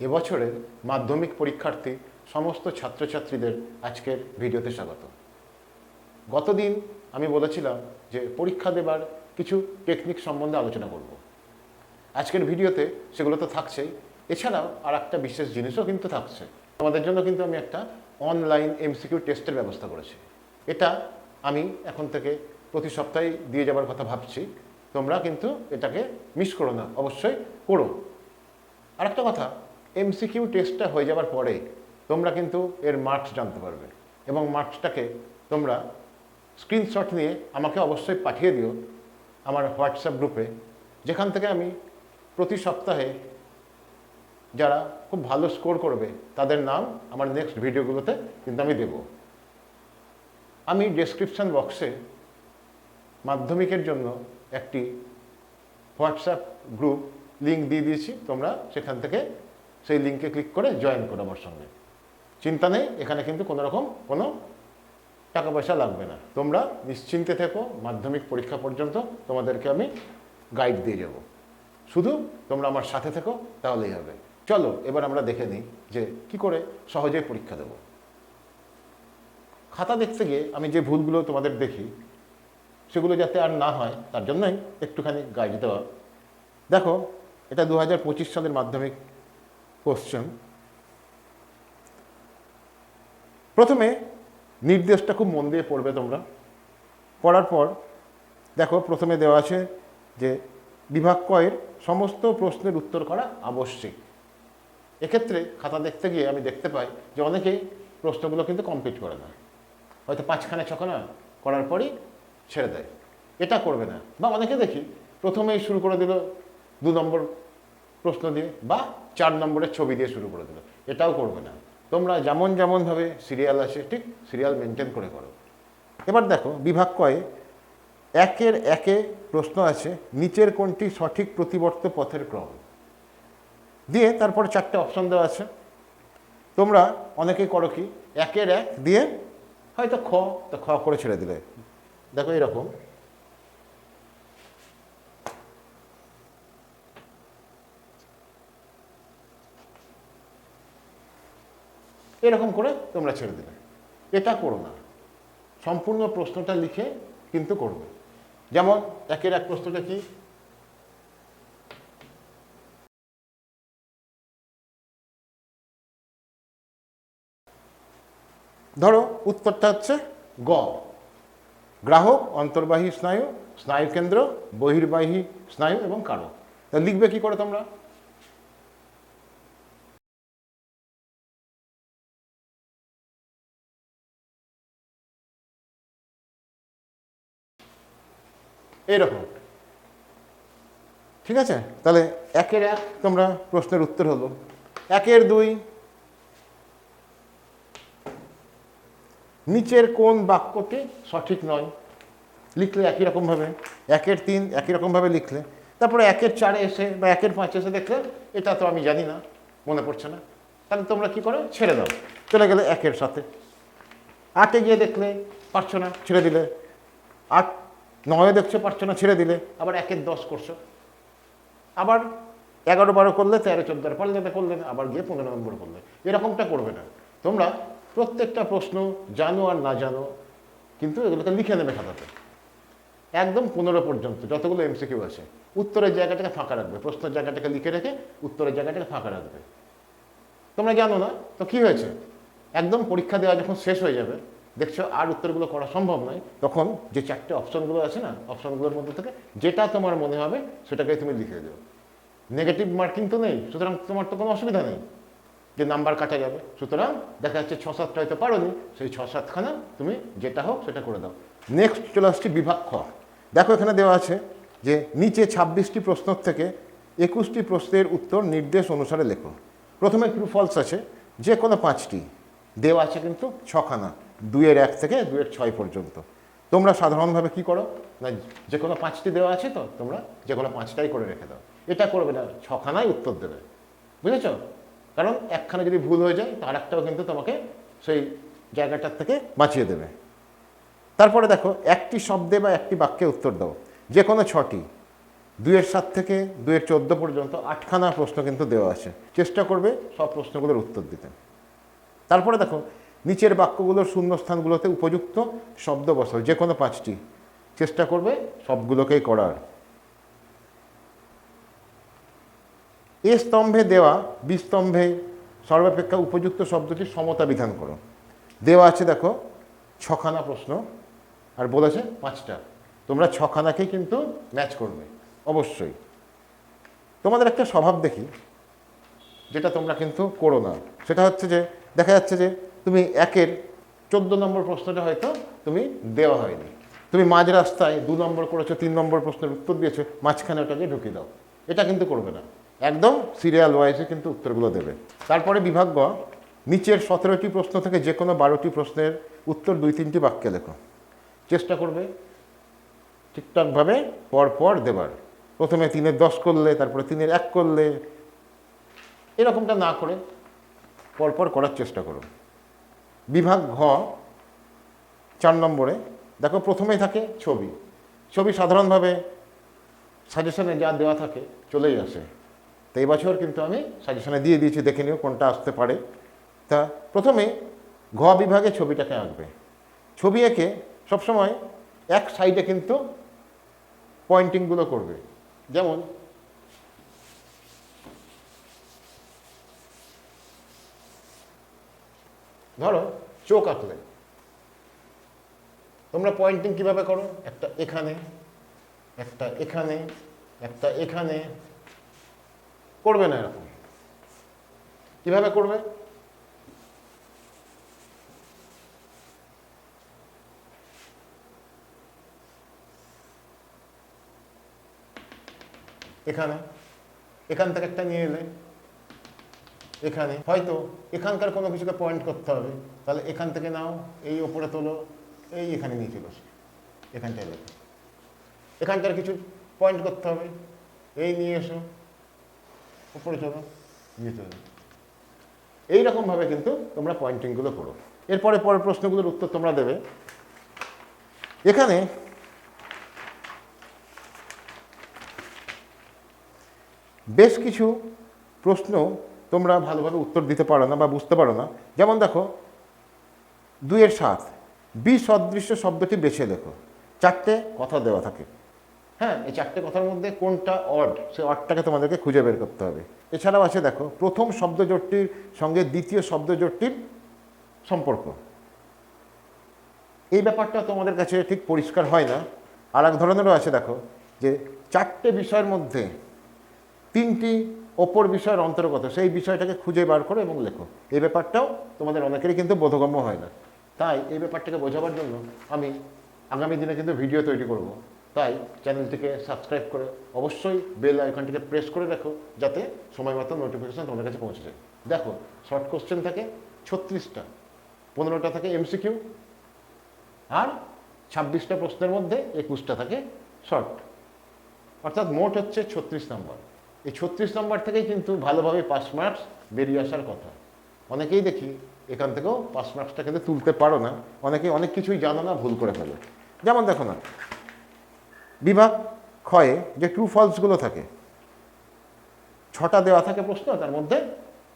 এবছরের মাধ্যমিক পরীক্ষার্থী সমস্ত ছাত্রছাত্রীদের আজকের ভিডিওতে স্বাগত। গতদিন আমি বলেছিলাম যে পরীক্ষা দেবার কিছু টেকনিক সম্বন্ধে আলোচনা করব। আজকের ভিডিওতে সেগুলো তো থাকছেই, এছাড়াও আর একটা বিশেষ জিনিসও কিন্তু থাকছে। তোমাদের জন্য কিন্তু আমি একটা অনলাইন এমসিকিউ টেস্টের ব্যবস্থা করেছি। এটা আমি এখন থেকে প্রতি সপ্তাহে দিয়ে যাবার কথা ভাবছি। তোমরা কিন্তু এটাকে মিস করো না, অবশ্যই করো। আরেকটা কথা, এমসিকিউ টেস্টটা হয়ে যাবার পরে তোমরা কিন্তু এর মার্কস জানতে পারবে এবং মার্কসটাকে তোমরা স্ক্রিনশট নিয়ে আমাকে অবশ্যই পাঠিয়ে দিও আমার হোয়াটসঅ্যাপ গ্রুপে, যেখান থেকে আমি প্রতি সপ্তাহে যারা খুব ভালো স্কোর করবে তাদের নাম আমার নেক্সট ভিডিওগুলোতে কিন্তু আমি দেব। আমি ডেসক্রিপশন বক্সে মাধ্যমিকের জন্য একটি হোয়াটসঅ্যাপ গ্রুপ লিঙ্ক দিয়ে দিয়েছি, তোমরা সেখান থেকে সেই লিঙ্কে ক্লিক করে জয়েন করো আমার সঙ্গে। চিন্তা নেই, এখানে কিন্তু কোনো টাকা পয়সা লাগবে না। তোমরা নিশ্চিন্তে থেকো, মাধ্যমিক পরীক্ষা পর্যন্ত তোমাদেরকে আমি গাইড দিয়ে যাব। শুধু তোমরা আমার সাথে থেকো, তাহলেই হবে। চলো এবার আমরা দেখে নিই যে কি করে সহজেই পরীক্ষা দেব। খাতা দেখতে গিয়ে আমি যে ভুলগুলো তোমাদের দেখি সেগুলো যাতে আর না হয় তার জন্যই একটুখানি গাইড দেওয়া। দেখো, এটা 2025 সালের মাধ্যমিক কোশ্চেন। প্রথমে নির্দেশটা খুব মন দিয়ে পড়বে তোমরা। পড়ার পর দেখো প্রথমে দেওয়া আছে যে বিভাগ ক এর সমস্ত প্রশ্নের উত্তর করা আবশ্যিক। এক্ষেত্রে খাতা দেখতে গিয়ে আমি দেখতে পাই যে অনেকেই প্রশ্নগুলো কিন্তু কমপ্লিট করে না, হয়তো 5খানা 6খানা করার পরই ছেড়ে দেয়। এটা করবে না। বা অনেকে দেখি প্রথমেই শুরু করে দিল 2 নম্বর প্রশ্ন দিয়ে বা 4 নম্বরের ছবি দিয়ে শুরু করে দিল। এটাও করবে না। তোমরা যেমনভাবে সিরিয়াল আছে ঠিক সিরিয়াল মেনটেন করে করো। এবার দেখো বিভাগ কয়ে 1-এর 1-এ প্রশ্ন আছে নিচের কোনটি সঠিক প্রতিবর্ত পথের ক্রম দিয়ে, তারপর 4টে অপশন দেওয়া আছে। তোমরা অনেকেই করো কি 1-এর 1 দিয়ে হয়তো খ করে ছেড়ে দিলে। দেখো এরকম এরকম করে তোমরা ছেড়ে দিলে। এটা করো না, সম্পূর্ণ প্রশ্নটা লিখে কিন্তু করবে। যেমন 1-এর 1 প্রশ্নটা কি, ধরো উত্তরটা হচ্ছে গ, গ্রাহক, অন্তর্বাহী স্নায়ু, স্নায়ুকেন্দ্র, বহির্বাহী স্নায়ু এবং কারক। তা লিখবে কি করে তোমরা? এইরকম, ঠিক আছে? তাহলে 1-এর 1 তোমরা প্রশ্নের উত্তর হলো। 1-এর 2 নিচের কোন বাক্যটি সঠিক নয় লিখলে একই রকমভাবে। 1-এর 3 একই রকমভাবে লিখলে। তারপরে 1-এর 4-এ এসে বা 1-এর 5-এ এসে দেখলে এটা তো আমি জানি না, মনে পড়ছে না, তাহলে তোমরা কি করো, ছেড়ে দাও, চলে গেলে 1-এর সাথে। 8-এ গিয়ে দেখলে পারছো না, ছেড়ে দিলে। 8, 9-এ দেখছো পারছো না, ছেড়ে দিলে। আবার 1-এর 10 করছো, আবার 11, 12 করলে, 13, 14 পারলে না, করলে না, আবার গিয়ে 15 নম্বর করলে। এরকমটা করবে না। তোমরা প্রত্যেকটা প্রশ্ন জানো আর না জানো কিন্তু এগুলোকে লিখে নেবে খাতাতে, একদম 15 পর্যন্ত যতগুলো এমসিকিউ আছে। উত্তরের জায়গাটাকে ফাঁকা রাখবে, প্রশ্নের জায়গাটাকে লিখে রেখে উত্তরের জায়গাটাকে ফাঁকা রাখবে। তোমরা জানো না তো কি হয়েছে, একদম পরীক্ষা দেওয়া যখন শেষ হয়ে যাবে, দেখছো আর উত্তরগুলো করা সম্ভব নয়, তখন যে 4টে অপশনগুলো আছে না, অপশনগুলোর মধ্যে থেকে যেটা তোমার মনে হবে সেটাকে তুমি লিখে দেবে। নেগেটিভ মার্কিং তো নেই, সুতরাং তোমার তো কোনো অসুবিধা নেই যে নাম্বার কাটা যাবে। সুতরাং দেখা যাচ্ছে 6-7টা হয়তো পারোনি, সেই 6-7খানা তুমি যেটা হোক সেটা করে দাও। নেক্সট চলে আসছি বিভাগ খ। দেখো এখানে দেওয়া আছে যে নিচে 26টি প্রশ্ন থেকে 21টি প্রশ্নের উত্তর নির্দেশ অনুসারে লেখো। প্রথমে ট্রু ফলস আছে, যে কোনো 5টি দেওয়া আছে কিন্তু 6খানা, 2-এর 1 থেকে 2-এর 6 পর্যন্ত। তোমরা সাধারণভাবে কি করো না, যে কোনো 5টি দেওয়া আছে তো তোমরা যে কোনো 5টাই করে রেখে দাও। এটা করবে না, 6খানাই উত্তর দেবে, বুঝেছ? কারণ একখানা যদি ভুল হয়ে যায় তার একটাও কিন্তু তোমাকে সেই জায়গাটার থেকে বাঁচিয়ে দেবে। তারপরে দেখো একটি শব্দে বা একটি বাক্যে উত্তর দাও, যে কোনো 6টি। 2-7 থেকে 2-14 পর্যন্ত 8খানা প্রশ্ন কিন্তু দেওয়া আছে। চেষ্টা করবে সব প্রশ্নগুলোর উত্তর দিতে। তারপরে দেখো নিচের বাক্যগুলোর শূন্যস্থানগুলোতে উপযুক্ত শব্দ বসাও, যে কোনো 5টি। চেষ্টা করবে সবগুলোকেই করার। এ স্তম্ভে দেওয়া বি স্তম্ভে সর্বাপেক্ষা উপযুক্ত শব্দটির সমতা বিধান করো। দেওয়া আছে দেখো 6খানা প্রশ্ন আর বলেছে 5টা। তোমরা 6খানাকেই কিন্তু ম্যাচ করবে অবশ্যই। তোমাদের একটা স্বভাব দেখি, যেটা তোমরা কিন্তু করো না, সেটা হচ্ছে যে দেখা যাচ্ছে যে তুমি 1-এর 14 নম্বর প্রশ্নটা হয়তো তুমি দেওয়া হয়নি, তুমি মাঝ রাস্তায় 2 নম্বর করেছো, 3 নম্বর প্রশ্নের উত্তর দিয়েছো, মাঝখানে ওটাকে ঢুকিয়ে দাও। এটা কিন্তু করবে না, একদম সিরিয়াল ওয়াইজে কিন্তু উত্তরগুলো দেবে। তারপরে বিভাগ গ, নিচের 17টি প্রশ্ন থেকে যে কোনো 12টি প্রশ্নের উত্তর 2-3টি বাক্যে লেখো। চেষ্টা করবে ঠিকঠাকভাবে পরপর দেবার। প্রথমে 3-এর 10 করলে, তারপরে 3-এর 1 করলে, এরকমটা না করে পরপর করার চেষ্টা করো। বিভাগ ঘ 4 নম্বরে দেখো প্রথমেই থাকে ছবি। ছবি সাধারণভাবে সাজেশনে যা দেওয়া থাকে চলেই আসে। তো এই বছর কিন্তু আমি সাজেশনে দিয়ে দিয়েছি, দেখে নিও কোনটা আসতে পারে। তা প্রথমে ঘ বিভাগে ছবিটাকে আঁকবে। ছবি এঁকে সবসময় এক সাইডে কিন্তু পয়েন্টিংগুলো করবে। যেমন ধরো চোখ আঁকলে তোমরা পয়েন্টিং কিভাবে করো, একটা এখানে, একটা এখানে, একটা এখানে, করবে না এরকম। কিভাবে করবে, এখানে, এখান থেকে একটা নিয়ে এলে এখানে, হয়তো এখানকার কোনো কিছুকে পয়েন্ট করতে হবে, তাহলে এখান থেকে নাও, এই ওপরে তোলো, এই এখানে নিয়ে চলো, এখানটায় লেখো। এখানকার কিছু পয়েন্ট করতে হবে, এই নিয়ে এসো, উপরে চলো, নিয়ে চলো। এইরকমভাবে কিন্তু তোমরা পয়েন্টিংগুলো করো। এরপরে পরের প্রশ্নগুলোর উত্তর তোমরা দেবে। এখানে বেশ কিছু প্রশ্ন তোমরা ভালোভাবে উত্তর দিতে পারো না বা বুঝতে পারো না। যেমন দেখো 2-7 বি সদৃশ্য শব্দটি বেছে লেখো। 4টে কথা দেওয়া থাকে। হ্যাঁ, এই 4টে কথার মধ্যে কোনটা অড, সেই অডটাকে তোমাদেরকে খুঁজে বের করতে হবে। এছাড়াও আছে দেখো প্রথম শব্দজোটটির সঙ্গে দ্বিতীয় শব্দজোটটির সম্পর্ক। এই ব্যাপারটা তোমাদের কাছে ঠিক পরিষ্কার হয় না। আর এক ধরনেরও আছে দেখো, যে 4টে বিষয়ের মধ্যে 3টি অপর বিষয়ের অন্তর্গত, সেই বিষয়টাকে খুঁজে বার করো এবং লেখো। এই ব্যাপারটাও তোমাদের অনেকেরই কিন্তু বোধগম্য হয় না। তাই এই ব্যাপারটাকে বোঝাবার জন্য আমি আগামী দিনে কিন্তু ভিডিও তৈরি করব। তাই চ্যানেলটিকে সাবস্ক্রাইব করে অবশ্যই বেল আইকনটিকে প্রেস করে রাখো, যাতে সময় মতো নোটিফিকেশন তোমাদের কাছে পৌঁছে যায়। দেখো শর্ট কোশ্চেন থাকে 36টা, 15টা থাকে এমসিকিউ, আর 26টা প্রশ্নের মধ্যে 21টা থাকে শর্ট। অর্থাৎ মোট হচ্ছে 36 নম্বর। এই 36 নম্বর থেকেই কিন্তু ভালোভাবে পাস মার্কস বেরিয়ে আসার কথা। অনেকেই দেখি এখান থেকেও পাস মার্কসটা কিন্তু তুলতে পারো না, অনেকেই অনেক কিছুই জানো না, ভুল করে ফেলে। যেমন দেখো না, বিভাগ ক্ষয়ে যে ট্রু ফলসগুলো থাকে, 6টা দেওয়া থাকে প্রশ্ন, তার মধ্যে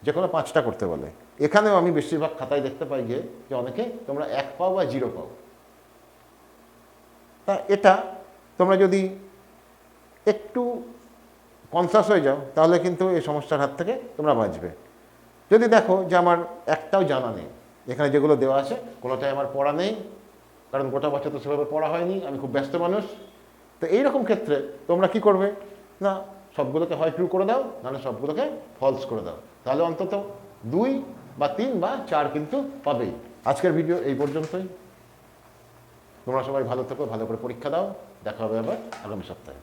যে কোনো 5টা করতে বলে। এখানেও আমি বেশিরভাগ খাতায় দেখতে পাই যে অনেকে তোমরা 1 পাও বা 0 পাও। তা এটা তোমরা যদি একটু কনসাস হয়ে যাও, তাহলে কিন্তু এই সমস্যার হাত থেকে তোমরা বাঁচবে। যদি দেখো যে আমার একটাও জানা নেই, এখানে যেগুলো দেওয়া আছে কোনোটাই আমার পড়া নেই, কারণ গোটা বছর তো সেভাবে পড়া হয়নি, আমি খুব ব্যস্ত মানুষ, তো এইরকম ক্ষেত্রে তোমরা কি করবে না, সবগুলোকে হয় ট্রু করে দাও, নাহলে সবগুলোকে ফলস করে দাও। তাহলে অন্তত 2 বা 3 বা 4 কিন্তু পাবেই। আজকের ভিডিও এই পর্যন্তই। তোমরা সবাই ভালো থেকো, ভালো করে পরীক্ষা দাও। দেখা হবে আবার আগামী সপ্তাহে।